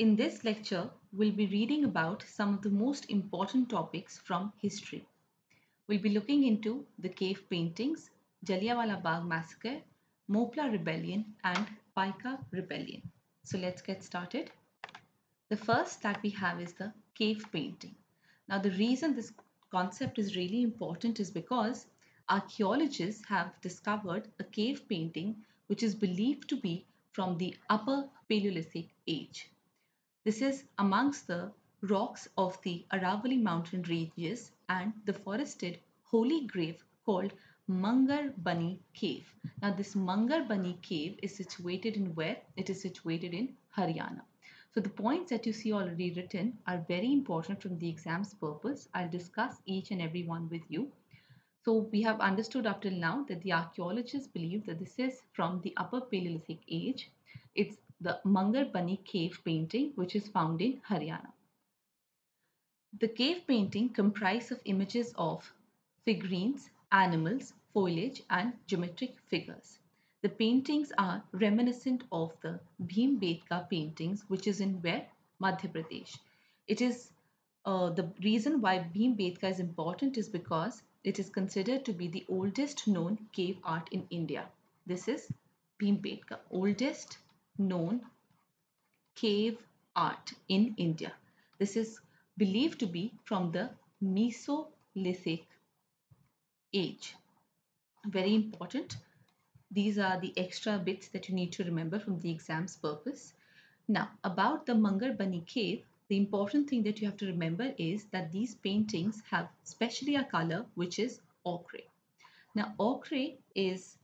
In this lecture, we'll be reading about some of the most important topics from history. We'll be looking into the cave paintings, Jallianwala Bagh Massacre, Mohla Rebellion, and Pika Rebellion. So let's get started. The first that we have is the cave painting. Now, the reason this concept is really important is because archaeologists have discovered a cave painting which is believed to be from the Upper Paleolithic age. This is amongst the rocks of the Aravalli mountain ranges and the forested holy grave called Mangar Bani Cave. Now, this Mangar Bani Cave is situated in where? It is situated in Haryana. So the points that you see already written are very important from the exam's purpose. I'll discuss each and every one with you. So we have understood up till now that the archaeologists believe that this is from the Upper Paleolithic age. It's the Mangar Bani Cave painting which is found in Haryana. The cave painting comprised of images of figurines, animals, foliage and geometric figures. The paintings are reminiscent of the Bhimbetka paintings which is in where? Madhya Pradesh. It is the reason why Bhimbetka is important is because it is considered to be the oldest known cave art in India. This is Bhimbetka, oldest known cave art in India. This is believed to be from the Mesolithic age. Very important. These are the extra bits that you need to remember from the exam's purpose. Now, about the Mangar Bani Cave, the important thing that you have to remember is that these paintings have specially a color which is ochre. Now, ochre is,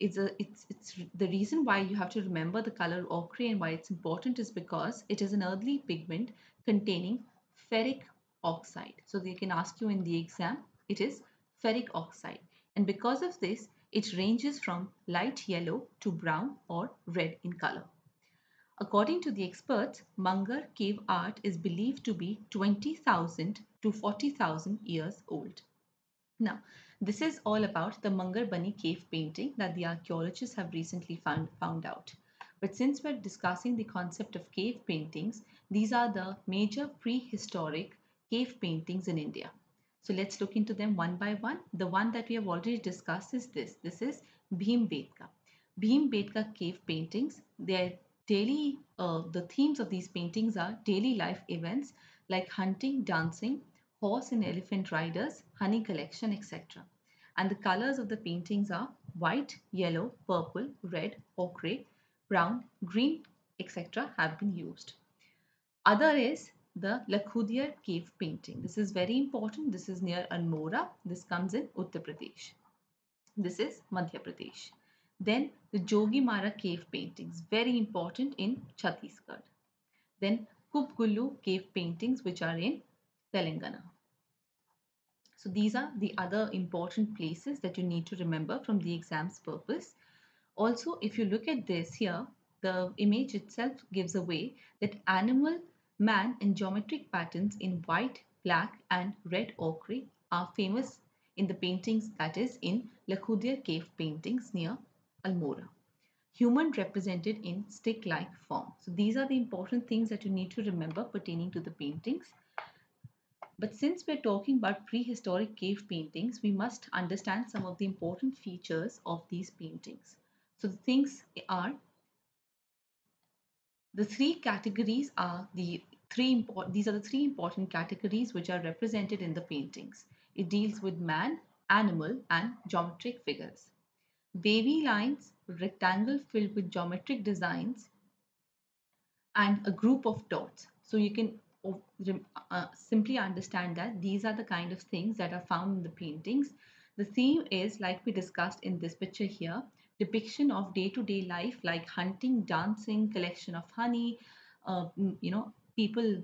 it's the reason why you have to remember the color ochre and why it's important is because it is an earthy pigment containing ferric oxide. So they can ask you in the exam, it is ferric oxide. And because of this, it ranges from light yellow to brown or red in color. According to the experts, Mangar cave art is believed to be 20,000 to 40,000 years old. Now, this is all about the Mangar Bani cave painting that the archaeologists have recently found out. But since we're discussing the concept of cave paintings, these are the major prehistoric cave paintings in India. So let's look into them one by one. The one that we have already discussed is this. This is Bhimbetka. Bhimbetka cave paintings, they're the themes of these paintings are daily life events like hunting, dancing, horse and elephant riders, honey collection, etc. And the colors of the paintings are white, yellow, purple, red, ochre, brown, green, etc. have been used. Other is the Lakhudiar cave painting. This is very important. This is near Almora. This comes in Uttar Pradesh. This is Madhya Pradesh. Then the Jogimara cave paintings, very important in Chhattisgarh. Then Kubgullu cave paintings which are in Telangana. So these are the other important places that you need to remember from the exam's purpose. Also, if you look at this here, the image itself gives away that animal, man and geometric patterns in white, black and red ochre are famous in the paintings that is in Lakhudiar cave paintings near Almora. Human represented in stick-like form. So these are the important things that you need to remember pertaining to the paintings. But since we're talking about prehistoric cave paintings, we must understand some of the important features of these paintings. So the things are, the three categories are these are the three important categories which are represented in the paintings. It deals with man, animal and geometric figures. Wavy lines, rectangle filled with geometric designs and a group of dots. So you can simply understand that these are the kind of things that are found in the paintings. The theme is, like we discussed in this picture here, depiction of day-to-day life like hunting, dancing, collection of honey, people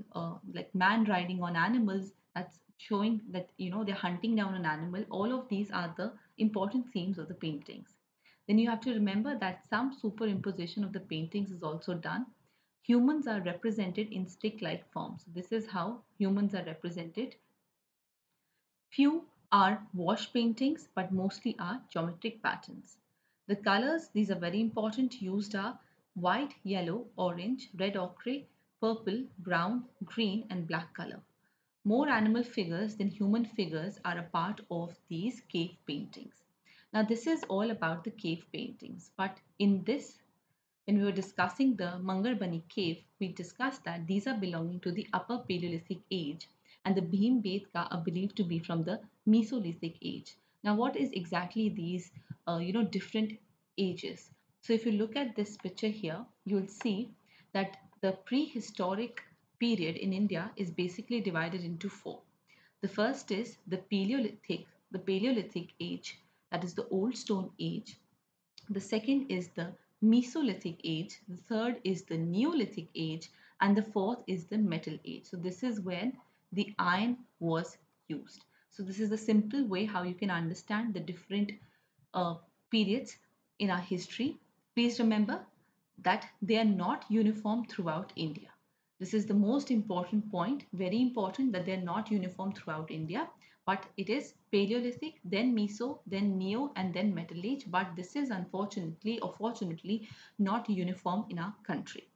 like man riding on animals. That's showing that they're hunting down an animal. All of these are the important themes of the paintings. Then you have to remember that some superimposition of the paintings is also done. Humans are represented in stick-like forms. This is how humans are represented. Few are wash paintings, but mostly are geometric patterns. The colors, these are very important, used are white, yellow, orange, red ochre, purple, brown, green, and black color. More animal figures than human figures are a part of these cave paintings. Now, this is all about the cave paintings, but in this, when we were discussing the Mangar Bani Cave, we discussed that these are belonging to the Upper Paleolithic age, and the Bhimbetka are believed to be from the Mesolithic age. Now, what is exactly these, different ages? So, if you look at this picture here, you'll see that the prehistoric period in India is basically divided into four. The first is the Paleolithic age, that is the Old Stone Age. The second is the Mesolithic age, the third is the Neolithic age, and the fourth is the Metal age. So this is when the iron was used. So this is a simple way how you can understand the different uh, periods in our history. Please remember that they are not uniform throughout India. This is the most important point, very important that they are not uniform throughout India, but it is Paleolithic, then Meso, then Neo, and then Metal Age. But this is unfortunately or fortunately not uniform in our country.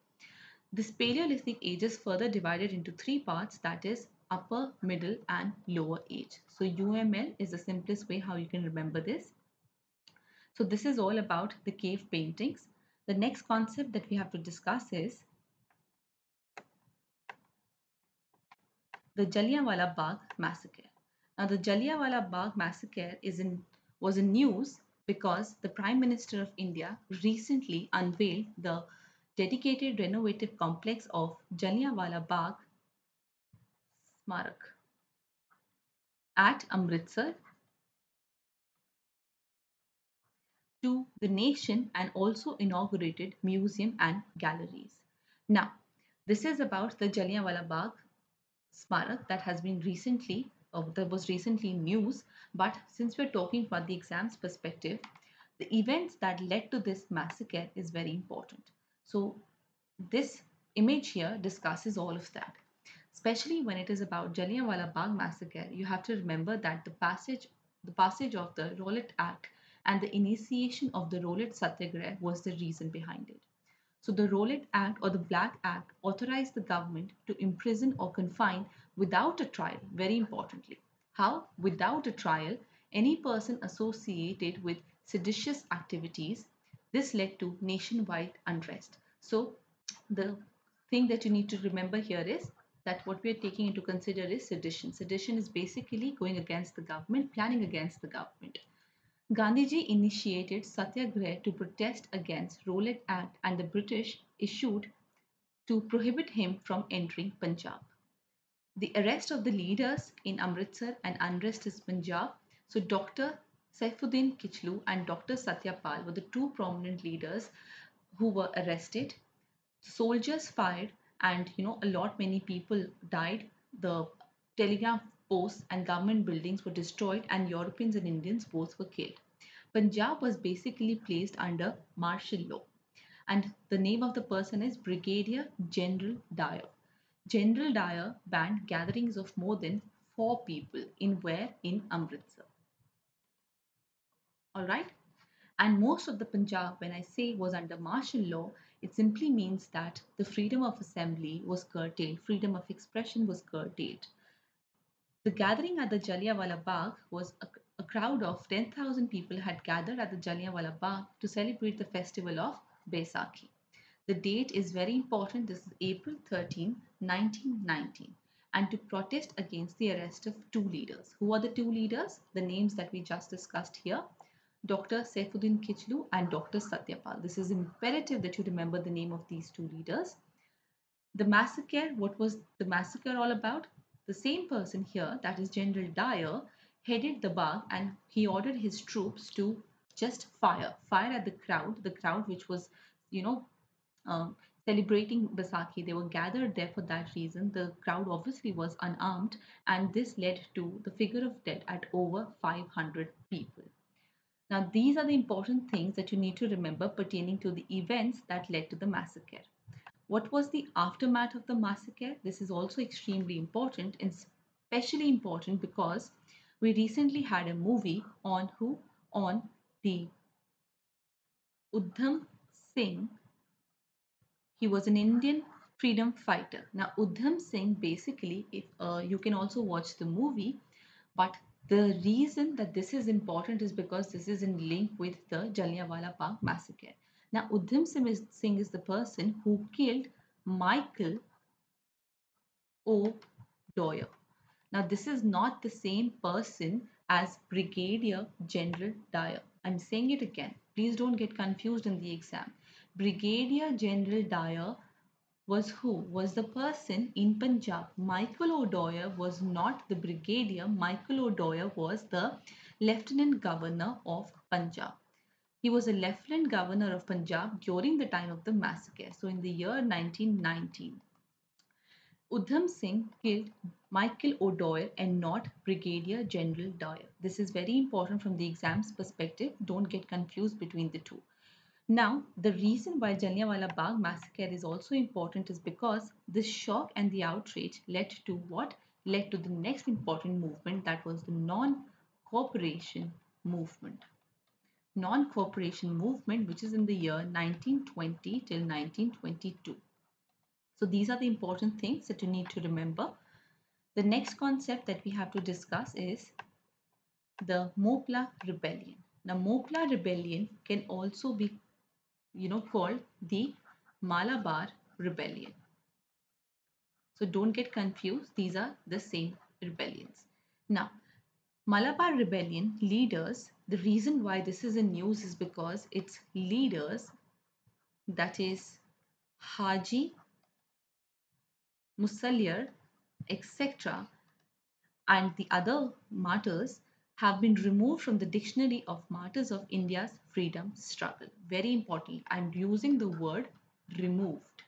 This Paleolithic age is further divided into three parts, that is upper, middle, and lower age. So UML is the simplest way how you can remember this. So this is all about the cave paintings. The next concept that we have to discuss is the Jallianwala Bagh Massacre. Now, the Jallianwala Bagh Massacre was in news because the Prime Minister of India recently unveiled the dedicated renovated complex of Jallianwala Bagh Smarak at Amritsar to the nation and also inaugurated museum and galleries. Now, this is about the Jallianwala Bagh Smarak that has been recently, that was recently in news. But since we're talking about the exams perspective, the events that led to this massacre is very important. So this image here discusses all of that. Especially when it is about Jallianwala Bagh massacre, you have to remember that the passage of the Rowlatt Act and the initiation of the Rowlatt Satyagraha was the reason behind it. So the Rowlatt Act or the Black Act authorized the government to imprison or confine without a trial, very importantly. How? Without a trial, any person associated with seditious activities. This led to nationwide unrest. So the thing that you need to remember here is that what we are taking into consider is sedition. Sedition is basically going against the government, planning against the government. Gandhiji initiated Satyagraha to protest against Rowlatt Act and the British issued to prohibit him from entering Punjab. The arrest of the leaders in Amritsar and unrest in Punjab. So Dr. Saifuddin Kichlu and Dr. Satyapal were the two prominent leaders who were arrested. Soldiers fired, and a lot many people died. The telegraph posts and government buildings were destroyed, and Europeans and Indians both were killed. Punjab was basically placed under martial law, and the name of the person is Brigadier General Dyer. General Dyer banned gatherings of more than 4 people in where in Amritsar. All right. And most of the Punjab, when I say was under martial law, it simply means that the freedom of assembly was curtailed, freedom of expression was curtailed. The gathering at the Jallianwala Bagh was a crowd of 10,000 people had gathered at the Jallianwala Bagh to celebrate the festival of Baisakhi. The date is very important. This is April 13, 1919, and to protest against the arrest of two leaders. Who are the two leaders? The names that we just discussed here. Dr. Saifuddin Kichlu and Dr. Satyapal. This is imperative that you remember the name of these two leaders. The massacre, what was the massacre all about? The same person here, that is General Dyer, headed the Bagh and he ordered his troops to just fire at the crowd which was, you know, celebrating Baisakhi. They were gathered there for that reason. The crowd obviously was unarmed, and this led to the figure of dead at over 500 people. Now, these are the important things that you need to remember pertaining to the events that led to the massacre. What was the aftermath of the massacre? This is also extremely important, and especially important because we recently had a movie on who? On the Udham Singh He was an Indian freedom fighter. Now, Udham Singh basically, if you can also watch the movie, but the reason that this is important is because this is in link with the Jallianwala Bagh Massacre. Now, Singh is the person who killed Michael O'Dwyer. Now, this is not the same person as Brigadier General Dyer. I'm saying it again. Please don't get confused in the exam. Brigadier General Dyer was who? Was the person in Punjab. Michael O'Dwyer was not the brigadier. Michael O'Dwyer was the Lieutenant Governor of Punjab. He was a Lieutenant Governor of Punjab during the time of the massacre. So in the year 1919. Udham Singh killed Michael O'Dwyer and not Brigadier General Dyer. This is very important from the exam's perspective. Don't get confused between the two. Now, the reason why Jallianwala Bagh massacre is also important is because this shock and the outrage led to what? Led to the next important movement, that was the non-cooperation movement. Non-cooperation movement, which is in the year 1920 till 1922. So these are the important things that you need to remember. The next concept that we have to discuss is the Mohla Rebellion. Now, Mohla Rebellion can also be called the Malabar Rebellion. So don't get confused. These are the same rebellions. Now, Malabar Rebellion leaders, the reason why this is in news is because its leaders, that is Haji, Musaliar, etc., and the other martyrs have been removed from the dictionary of martyrs of India's freedom struggle. Very important. I'm using the word removed.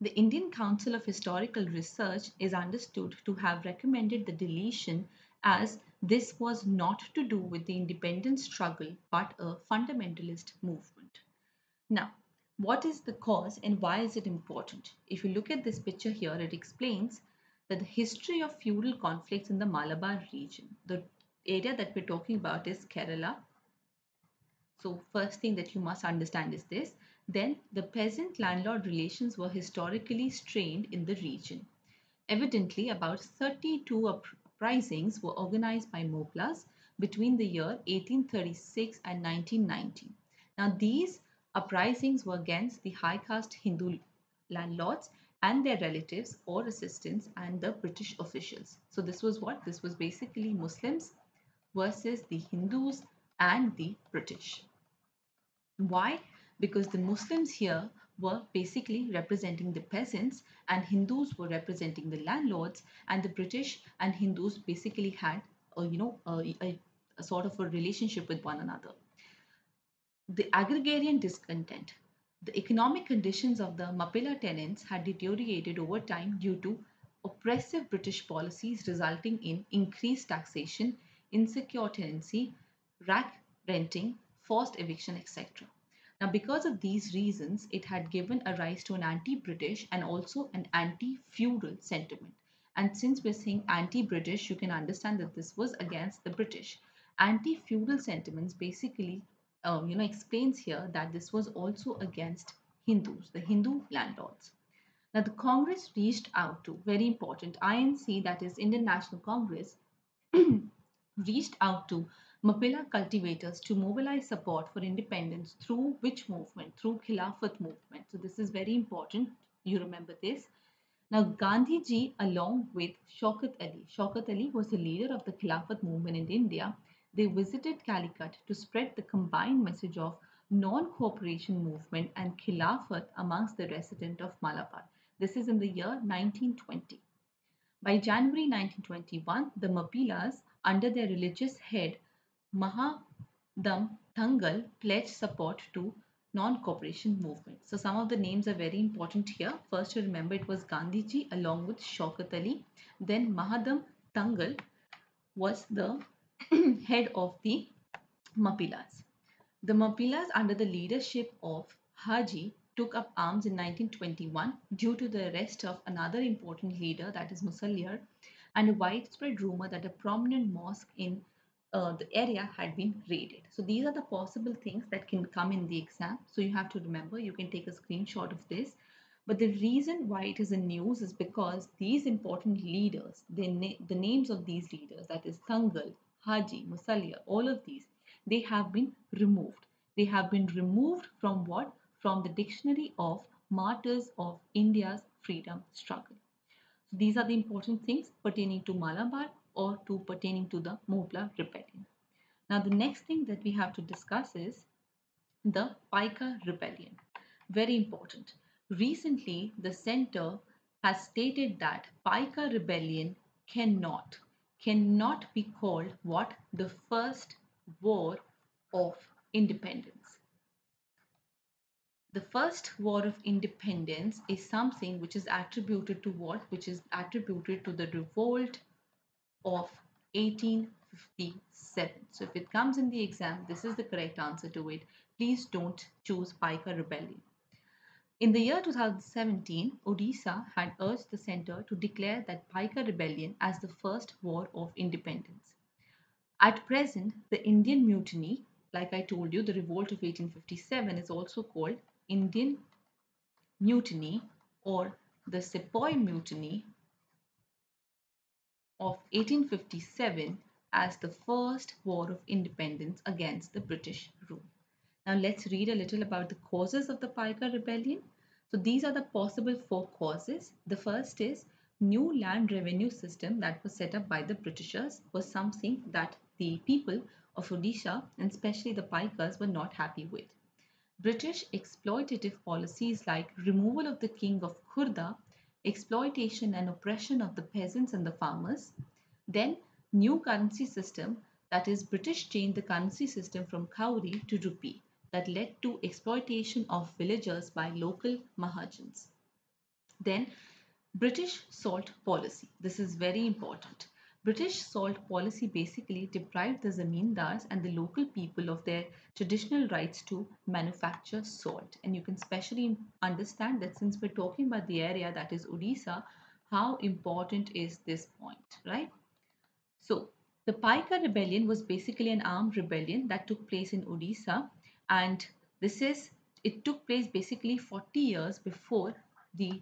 The Indian Council of Historical Research is understood to have recommended the deletion as this was not to do with the independence struggle but a fundamentalist movement. Now, what is the cause and why is it important? If you look at this picture here, it explains that the history of feudal conflicts in the Malabar region, the area that we're talking about is Kerala. So first thing that you must understand is this. Then the peasant-landlord relations were historically strained in the region. Evidently, about 32 uprisings were organized by Mughals between the year 1836 and 1990. Now, these uprisings were against the high caste Hindu landlords and their relatives or assistants and the British officials. So this was what? This was basically Muslims versus the Hindus and the British. Why? Because the Muslims here were basically representing the peasants and Hindus were representing the landlords, and the British and Hindus basically had a sort of a relationship with one another. The agrarian discontent. The economic conditions of the Mapilla tenants had deteriorated over time due to oppressive British policies resulting in increased taxation, insecure tenancy, rack renting, forced eviction, etc. Now, because of these reasons, it had given a rise to an anti-British and also an anti-feudal sentiment. And since we're saying anti-British, you can understand that this was against the British. Anti-feudal sentiments basically, explains here that this was also against Hindus, the Hindu landlords. Now, the Congress reached out to, very important, INC, that is Indian National Congress, reached out to Mapilla cultivators to mobilize support for independence through which movement? Through Khilafat movement. So this is very important. You remember this. Now Gandhiji along with Shaukat Ali was the leader of the Khilafat movement in India. They visited Calicut to spread the combined message of non-cooperation movement and Khilafat amongst the residents of Malabar. This is in the year 1920. By January 1921, the Mappilas, under their religious head Mahadam Thangal, pledged support to non-cooperation movement. So some of the names are very important here. First, to remember it was Gandhiji along with Shaukat Ali. Then Mahadam Thangal was the head of the Mappilas. The Mappilas, under the leadership of Haji, took up arms in 1921 due to the arrest of another important leader, that is Musaliar, and a widespread rumor that a prominent mosque in the area had been raided. So these are the possible things that can come in the exam. So you have to remember, you can take a screenshot of this. But the reason why it is in news is because these important leaders, the names of these leaders, that is Thangal, Haji, Musalia, all of these, they have been removed. They have been removed from what? From the dictionary of martyrs of India's freedom struggle. So these are the important things pertaining to Malabar or to pertaining to the Mohla Rebellion. Now the next thing that we have to discuss is the Pika Rebellion. Very important. Recently, the center has stated that Pika Rebellion cannot be called what? The first war of independence. The first war of independence is something which is attributed to what? Which is attributed to the revolt of 1857. So if it comes in the exam, this is the correct answer to it. Please don't choose Pika Rebellion. In the year 2017, Odisha had urged the centre to declare that Pika Rebellion as the first war of independence. At present, the Indian Mutiny, like I told you, the revolt of 1857 is also called Indian Mutiny or the Sepoy Mutiny of 1857 as the first war of independence against the British rule. Now let's read a little about the causes of the Paika rebellion. So these are the possible four causes. The first is new land revenue system that was set up by the Britishers was something that the people of Odisha and especially the Paikas were not happy with. British exploitative policies like removal of the king of Khurda, exploitation and oppression of the peasants and the farmers, then new currency system, that is British changed the currency system from Kauri to rupee, that led to exploitation of villagers by local Mahajans. Then British salt policy. This is very important. British salt policy basically deprived the zamindars and the local people of their traditional rights to manufacture salt. And you can specially understand that since we're talking about the area that is Odisha, how important is this point, right? So the Paika rebellion was basically an armed rebellion that took place in Odisha, and it took place basically 40 years before the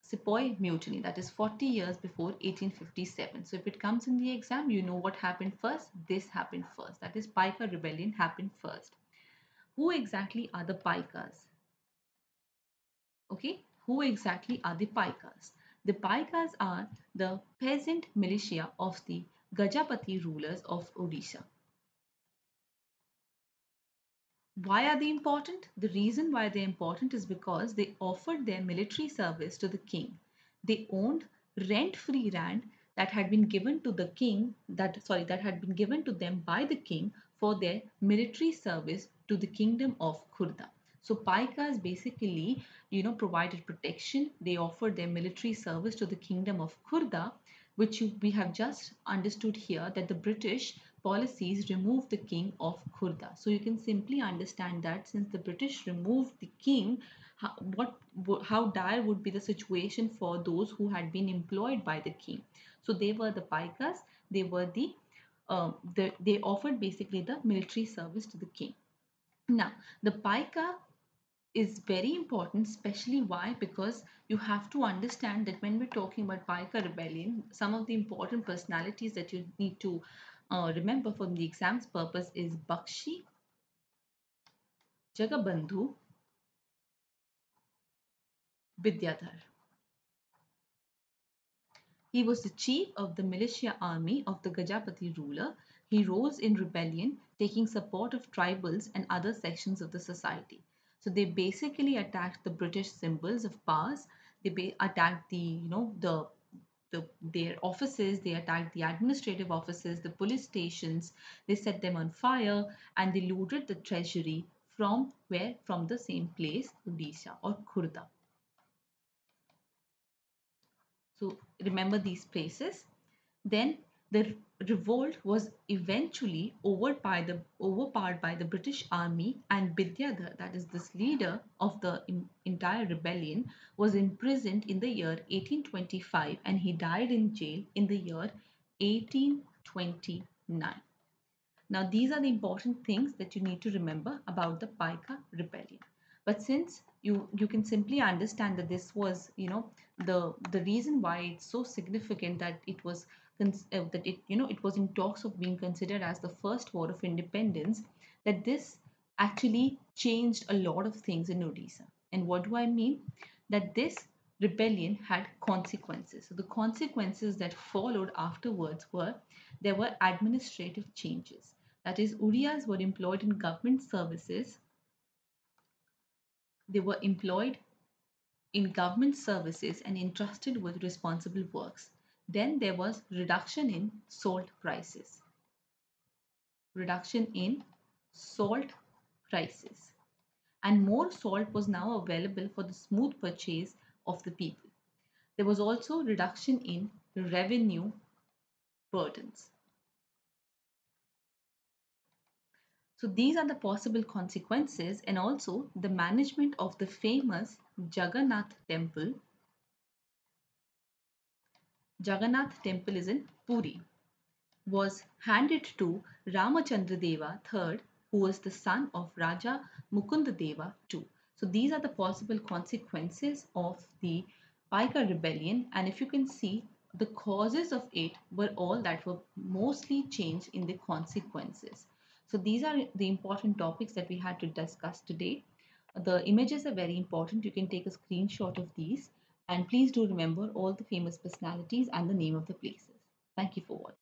Sepoy Mutiny, that is 40 years before 1857. So if it comes in the exam, you know what happened first. This happened first. That is Paika Rebellion happened first. Who exactly are the Paikas? Okay, who exactly are the Paikas? The Paikas are the peasant militia of the Gajapati rulers of Odisha. Why are they important? The reason why they're important is because they offered their military service to the king. They owned rent-free land that had been given to the king, that had been given to them by the king for their military service to the kingdom of Khurda. So Paikas basically, provided protection. They offered their military service to the kingdom of Khurda, which we have just understood here that the British policies removed the king of Khurda. So you can simply understand that since the British removed the king, how dire would be the situation for those who had been employed by the king. So they were the Paikas. They were they offered basically the military service to the king. Now, the Paika is very important, especially why? Because you have to understand that when we're talking about Paika rebellion, some of the important personalities that you need to remember for the exam's purpose is Bakshi, Jagabandhu, Vidyadhar. He was the chief of the militia army of the Gajapati ruler. He rose in rebellion, taking support of tribals and other sections of the society. So they basically attacked the British symbols of powers. They attacked their offices. They attacked the administrative offices, the police stations. They set them on fire and they looted the treasury from where? From the same place, Odisha or Khurda. So remember these places. Then the revolt was eventually overpowered by the British army, and Bidyadhar, that is this leader of the entire rebellion, was imprisoned in the year 1825 and he died in jail in the year 1829. Now, these are the important things that you need to remember about the Paika rebellion. But since you can simply understand that this was, the reason why it's so significant that it was that it was in talks of being considered as the first war of independence, that this actually changed a lot of things in Odisha. And what do I mean? That this rebellion had consequences. So the consequences that followed afterwards were there were administrative changes. That is, Udiyas were employed in government services. They were employed in government services and entrusted with responsible works. Then there was reduction in salt prices. Reduction in salt prices. And more salt was now available for the smooth purchase of the people. There was also reduction in revenue burdens. So these are the possible consequences, and also the management of the famous Jagannath temple. Jagannath temple is in Puri, was handed to Ramachandra Deva III, who was the son of Raja Mukunda Deva II. So these are the possible consequences of the Paika rebellion, and if you can see, the causes of it were all that were mostly changed in the consequences. So these are the important topics that we had to discuss today. The images are very important. You can take a screenshot of these, and please do remember all the famous personalities and the name of the places. Thank you for watching.